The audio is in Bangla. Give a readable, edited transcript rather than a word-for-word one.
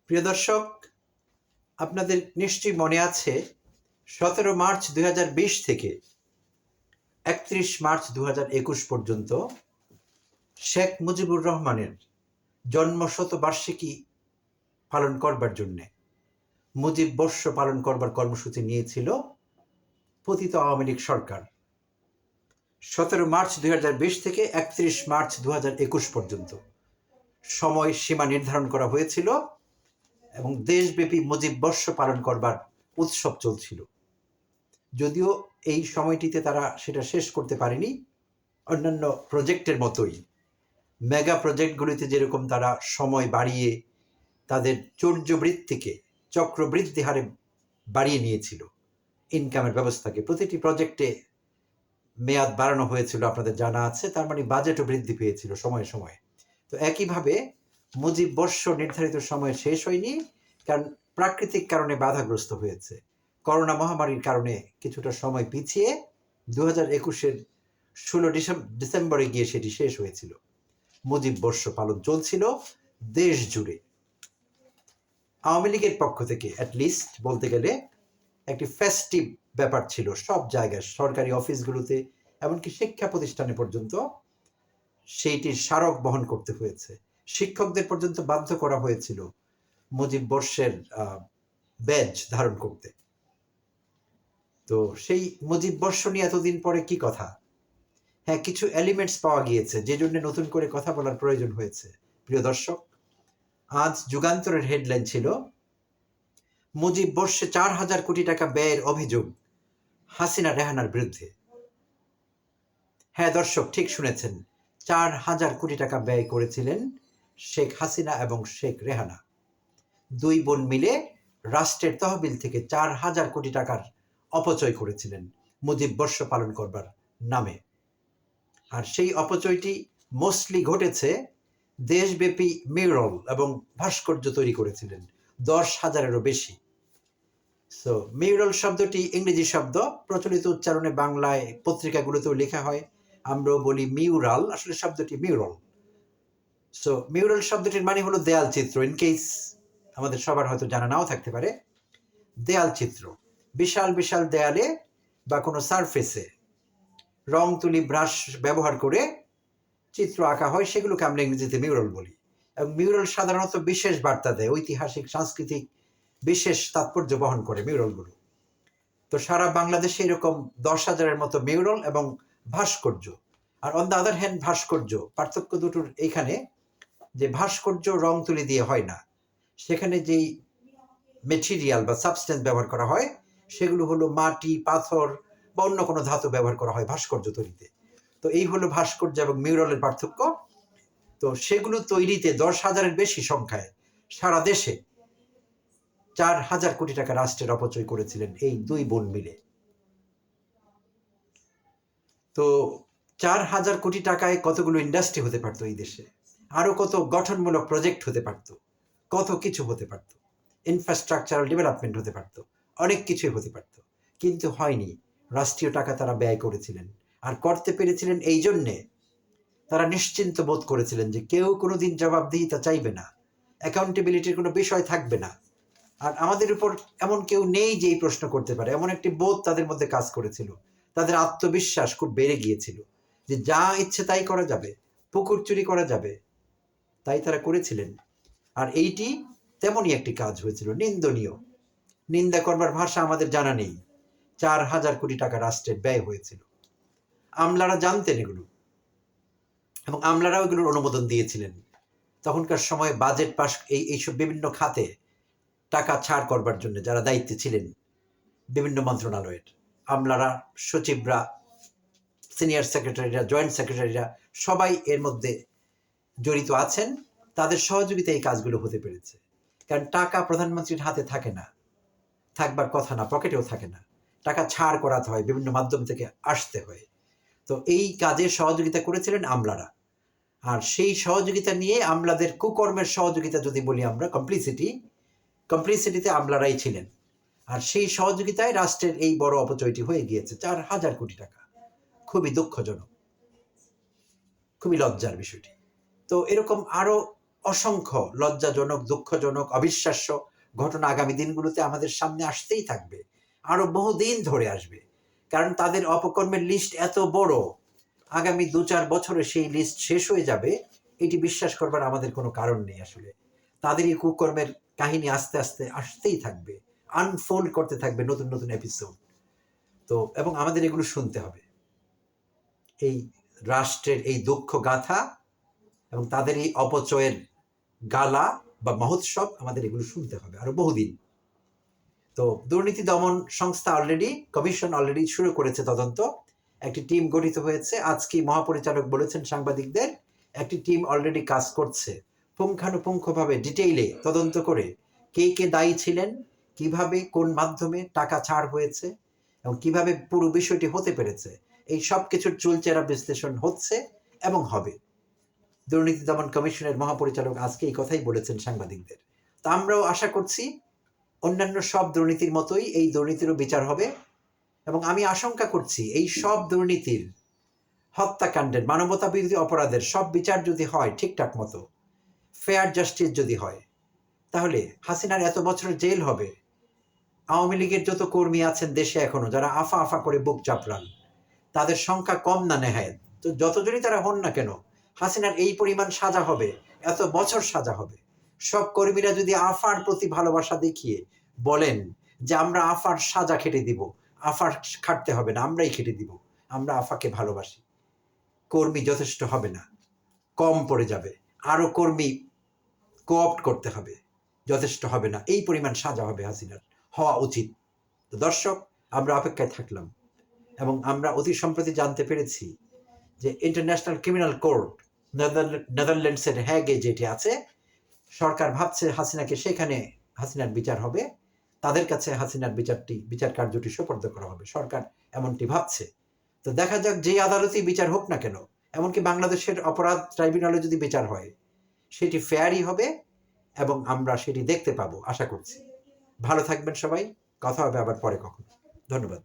প্রিয় দর্শক, আপনাদের নিশ্চয়ই মনে আছে 17 মার্চ 2020 থেকে 31 মার্চ 2021 পর্যন্ত শেখ মুজিবুর রহমানের জন্মশতবার্ষিকী পালন করবার জন্যে মুজিব বর্ষ পালন করবার কর্মসূচি নিয়েছিল পতিত আওয়ামী লীগ সরকার। 17 মার্চ 2020 থেকে 31 মার্চ 2021 পর্যন্ত সময় সীমা নির্ধারণ করা হয়েছিল এবং দেশব্যাপী মুজিব বর্ষ পালন করবার উৎসব চলছিল। যদিও এই সময়টিতে তারা সেটা শেষ করতে পারেনি, অন্যান্য প্রজেক্টের মতোই মেগা প্রজেক্টগুলিতে যেরকম তারা সময় বাড়িয়ে তাদের চৌর্যবৃত্তিকে চক্রবৃদ্ধি হারে বাড়িয়ে নিয়েছিল, ইনকামের ব্যবস্থাকে প্রতিটি প্রজেক্টে মেয়াদ বাড়ানো হয়েছিল, আপনাদের জানা আছে। তার মানে বাজেটও বৃদ্ধি পেয়েছিল সময়ে সময়ে। তো একইভাবে মুজিব বর্ষ নির্ধারিত সময় শেষ হয়নি, কারণ প্রাকৃতিক কারণে বাধাগ্রস্ত হয়েছে। করোনা মহামারীর কারণে কিছুটা সময় পিছিয়ে 2021-এর 16 ডিসেম্বরে গিয়ে সেটি শেষ হয়েছিল। মুজিব বর্ষ পালন চলছিল দেশ জুড়ে। আওয়ামী লীগের পক্ষ থেকে অ্যাটলিস্ট বলতে গেলে একটি ফেস্টিভ ব্যাপার ছিল সব জায়গায়, সরকারি অফিসগুলোতে, এমনকি শিক্ষা প্রতিষ্ঠানে পর্যন্ত সেইটির স্মারক বহন করতে হয়েছে। শিক্ষকদের পর্যন্ত বাধ্য করা হয়েছিল মুজিব বর্ষের ব্যাজ ধারণ করতে। তো সেই মুজিব বর্ষ নিয়ে এতদিন পরে কি কথা? হ্যাঁ, কিছু এলিমেন্টস পাওয়া গিয়েছে, যে জন্য নতুন করে কথা বলার প্রয়োজন হয়েছে। প্রিয় দর্শক, আজ যুগান্তরের হেডলাইন ছিল মুজিব বর্ষে 4,000 কোটি টাকা ব্যয়ের অভিযোগ হাসিনা রেহানার বিরুদ্ধে। হ্যাঁ দর্শক, ঠিক শুনেছেন, 4,000 কোটি টাকা ব্যয় করেছিলেন শেখ হাসিনা এবং শেখ রেহানা। দুই বোন মিলে রাষ্ট্রের তহবিল থেকে 4,000 কোটি টাকার অপচয় করেছিলেন মুজিব বর্ষ পালন করবার নামে। আর সেই অপচয়টি মোস্টলি ঘটেছে দেশব্যাপী মিউরাল এবং ভাস্কর্য তৈরি করেছিলেন 10,000-এরও বেশি। সো মিউরাল শব্দটি ইংরেজি শব্দ, প্রচলিত উচ্চারণে বাংলায় পত্রিকাগুলোতেও লেখা হয়, আমরাও বলি মিউরাল, আসলে শব্দটি মিউরাল। সো মিউরাল শব্দটির মানে হলো দেয়াল চিত্র। ইন কেস আমাদের সবার হয়তো জানা নাও থাকতে পারে, দেয়াল চিত্র, বিশাল বিশাল দেয়ালে বা কোনো সারফেসে রং তুলি ব্রাশ ব্যবহার করে চিত্র আঁকা হয়, সেগুলোকে আমরা ইংরেজিতে মিউরাল বলি। এবং মিউরাল সাধারণত বিশেষ বার্তা দেয়, ঐতিহাসিক সাংস্কৃতিক বিশেষ তাৎপর্য বহন করে মিউরালগুলো। তো সারা বাংলাদেশে এরকম 10,000-এর মতো মিউরাল এবং ভাস্কর্য। আর অন দ্য আদার হ্যান্ড ভাস্কর্য, পার্থক্য দুটোর এইখানে যে ভাস্কর্য রং তুলি দিয়ে হয় না, সেখানে যেই মেটেরিয়াল বা সাবস্টেন্স ব্যবহার করা হয় সেগুলো হলো মাটি, পাথর বা অন্য কোনো ধাতু ব্যবহার করা হয় ভাস্কর্য তৈরিতে। তো এই হলো ভাস্কর্য এবং মিউরালের পার্থক্য। তো সেগুলো তৈরিতে 10,000-এর বেশি সংখ্যায় সারা দেশে 4,000 কোটি টাকা রাষ্ট্রের অপচয় করেছিলেন এই দুই বোন মিলে। তো 4,000 কোটি টাকায় কতগুলো ইন্ডাস্ট্রি হতে পারতো এই দেশে, আরো কত গঠনমূলক প্রজেক্ট হতে পারতো, কত কিছু হতে পারতো, ইনফ্রাস্ট্রাকচারাল ডেভেলপমেন্ট হতে পারতো, অনেক কিছুই হতে পারতো, কিন্তু হয়নি। রাষ্ট্রীয় টাকা তারা ব্যয় করেছিলেন, আর করতে পেরেছিলেন এই জন্যে তারা নিশ্চিন্ত বোধ করেছিলেন যে কেউ কোনোদিন জবাবদিহিতা চাইবে না, অ্যাকাউন্টেবিলিটির কোনো বিষয় থাকবে না, আর আমাদের উপর এমন কেউ নেই যে এই প্রশ্ন করতে পারে, এমন একটি বোধ তাদের মধ্যে কাজ করেছিল। তাদের আত্মবিশ্বাস খুব বেড়ে গিয়েছিল যে যা ইচ্ছে তাই করা যাবে, পুকুর চুরি করা যাবে, তাই তারা করেছিলেন। আর এইটি তেমনই একটি কাজ হয়েছিল, নিন্দনীয়। নিন্দা করবার ভাষা আমাদের জানা নেই। 4,000 কোটি টাকা রাষ্ট্রের ব্যয় হয়েছিল। আমলারা জানতেন এগুলো এবং আমলারাও এগুলোর অনুমোদন দিয়েছিলেন। তখনকার সময় বাজেট পাস এইসব বিভিন্ন খাতে টাকা ছাড় করবার জন্য যারা দায়িত্বে ছিলেন বিভিন্ন মন্ত্রণালয়ের, আমলারা, সচিবরা, সিনিয়র সেক্রেটারিরা, জয়েন্ট সেক্রেটারিরা সবাই এর মধ্যে জড়িত আছেন। তাদের সহযোগিতায় এই কাজগুলো হতে পেরেছে। কারণ টাকা প্রধানমন্ত্রীর হাতে থাকে না, থাকবার কথা না, পকেটেও থাকে না, টাকা ছাড় করাতে হয়, বিভিন্ন মাধ্যম থেকে আসতে হয়। তো এই কাজে সহযোগিতা করেছিলেন আমলারা। আর সেই সহযোগিতা নিয়ে আমলাদের কুকর্মের সহযোগিতা যদি বলি আমরা, কমপ্লিসিটিতে আমলারাই ছিলেন। আর সেই সহযোগিতায় রাষ্ট্রের এই বড় অপচয়টি হয়ে গিয়েছে 4,000 কোটি টাকা। খুবই দুঃখজনক, খুবই লজ্জার বিষয়টি। তো এরকম আরো অসংখ্য লজ্জাজনক, দুঃখজনক, অবিশ্বাস্য ঘটনা আগামী দিনগুলোতে আমাদের সামনে আসতেই থাকবে, আরো বহুদিন ধরে আসবে। কারণ তাদের অপকর্মের লিস্ট এত বড়, আগামী 2-4 বছরে সেই লিস্ট শেষ হয়ে যাবে, এটি বিশ্বাস করবার আমাদের কোনো কারণ নেই। আসলে তাদের এই কুকর্মের কাহিনী আস্তে আস্তে আসতেই থাকবে, আনফোল্ড করতে থাকবে নতুন নতুন এপিসোড। তো এবং আমাদের এগুলো শুনতে হবে, এই রাষ্ট্রের এই দুঃখ গাথা এবং তাদের এই অপচয়ের গালা বা মহোৎসব আমাদের এগুলো শুনতে হবে আরো বহুদিন। তো দুর্নীতি দমন সংস্থা কমিশন অলরেডি শুরু করেছে তদন্ত, একটি টিম গঠিত হয়েছে। আজকে মহাপরিচালক বলেছেন সাংবাদিকদের, একটি টিম অলরেডি কাজ করছে, পুঙ্খানুপুঙ্খভাবে ডিটেইলে তদন্ত করে কে কে দায়ী ছিলেন, কিভাবে কোন মাধ্যমে টাকা ছাড় হয়েছে এবং কিভাবে পুরো বিষয়টি হতে পেরেছে, এই সব কিছুর চুলচেরা বিশ্লেষণ হচ্ছে এবং হবে। দুর্নীতি দমন কমিশনের মহাপরিচালক আজকে এই কথাই বলেছেন সাংবাদিকদের। তা আমরাও আশা করছি অন্যান্য সব দুর্নীতির মতোই এই দুর্নীতিরও বিচার হবে। এবং আমি আশঙ্কা করছি এই সব দুর্নীতির, হত্যাকাণ্ডের, মানবতা বিরোধী অপরাধের সব বিচার যদি হয় ঠিকঠাক মতো, ফেয়ার জাস্টিস যদি হয়, তাহলে হাসিনার এত বছরের জেল হবে। আওয়ামী লীগের যত কর্মী আছেন দেশে এখনো, যারা আফা আফা করে বুক চাপড়ান, তাদের সংখ্যা কম না নেহায়েত। তো যতজনই তারা হন না কেন, হাসিনার এই পরিমাণ সাজা হবে, এত বছর সাজা হবে। সব কর্মীরা যদি আফার প্রতি ভালোবাসা দেখিয়ে বলেন যে আমরা আফার সাজা খেটে দিব, আফার খাটতে হবে না, আমরাই খেটে দিব, আমরা আফাকে ভালোবাসি, কর্মী যথেষ্ট হবে না, কম পড়ে যাবে, আরো কর্মী কোঅপ্ট করতে হবে, যথেষ্ট হবে না, এই পরিমাণ সাজা হবে হাসিনার, হওয়া উচিত। তো দর্শক, আমরা অপেক্ষায় থাকলাম এবং আমরা অতি সম্প্রতি জানতে পেরেছি যে ইন্টারন্যাশনাল ক্রিমিনাল কোর্ট, নেদারল্যান্ডসের হ্যাগে যেটি আছে, সরকার ভাবছে হাসিনাকে সেখানে হাসিনার বিচার হবে, তাদের কাছে হাসিনার বিচার কার্যটি সোপর্দ করা হবে, সরকার এমনটি ভাবছে। তো দেখা যাক, যে আদালতেই বিচার হোক না কেন, এমনকি বাংলাদেশের অপরাধ ট্রাইব্যুনালে যদি বিচার হয়, সেটি ফেয়ারই হবে এবং আমরা সেটি দেখতে পাবো আশা করছি। ভালো থাকবেন সবাই, কথা হবে আবার পরে কখনো। ধন্যবাদ।